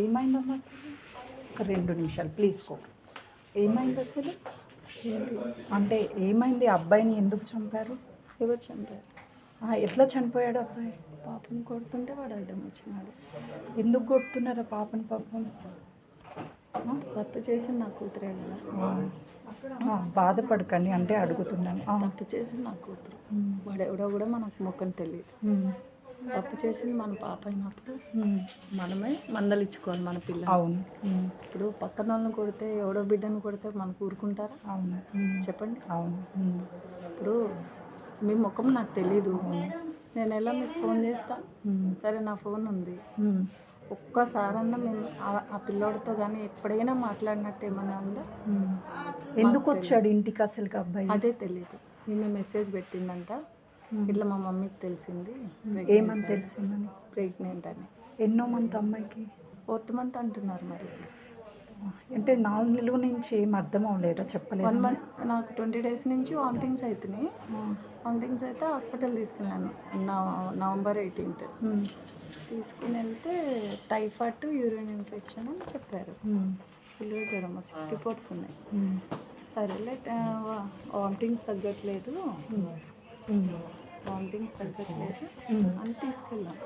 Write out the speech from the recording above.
ఏమైందమ్మా అసలు? ఒక 2 నిమిషాలు ప్లీజ్ ఏమైంది అసలు? ఏంటి? అంటే ఏమైంది? అబ్బాయిని ఎందుకు చంపారు? ఎవరు చంపారు? ఎట్లా చనిపోయాడు అబ్బాయి? పాపం కొడుతుంటే వాడు అడ్డం వచ్చినాడు. ఎందుకు కొడుతున్నారు పాపం? తప్పు చేసింది నా కూతురే కదా. బాధపడకండి అంటే అడుగుతున్నాను. తప్పు చేసింది నా కూతురు. వాడు ఎవడో కూడా మనకు ముఖం తెలియదు. తప్పు చేసింది మన పాప అయినప్పుడు మనమే మందలిచ్చుకోవాలి మన పిల్లలు. అవును. ఇప్పుడు పక్కన వాళ్ళని కొడితే ఎవడో బిడ్డను కొడితే మనకు ఊరుకుంటారా? అవును. చెప్పండి. అవును. ఇప్పుడు మీ ముఖం నాకు తెలీదు, నేను ఎలా మీకు ఫోన్ చేస్తా? సరే నా ఫోన్ ఉంది, ఒక్కసారన్నా మేము ఆ పిల్లోడితో కానీ ఎప్పుడైనా మాట్లాడినట్టు ఏమైనా ఉందా? ఎందుకు వచ్చాడు ఇంటికి అసలు అబ్బాయి? అదే తెలీదు. ఈమె మెసేజ్ పెట్టిందంట, ఇట్లా మా మమ్మీకి తెలిసింది. ఏమని తెలిసిందని? ప్రెగ్నెంట్ అని. ఎన్నో మంత్ అమ్మాయికి? 4th month అంటున్నారు. మరి అంటే 4 నెలల నుంచి ఏం అర్థం అవ్వలేదా? చెప్పలేదు. 1 month నాకు 20 days నుంచి వామిటింగ్స్ అవుతున్నాయి. వామిటింగ్స్ అయితే హాస్పిటల్ తీసుకెళ్ళాను నవంబర్ 18th. తీసుకుని వెళ్తే టైఫాయిడ్, యూరిన్ ఇన్ఫెక్షన్ అని చెప్పారు. ఫుల్గా జ్వరం వచ్చి రిపోర్ట్స్ ఉన్నాయి. సరేలే, వామిటింగ్స్ తగ్గట్లేదు అని తీసుకెళ్ళాం.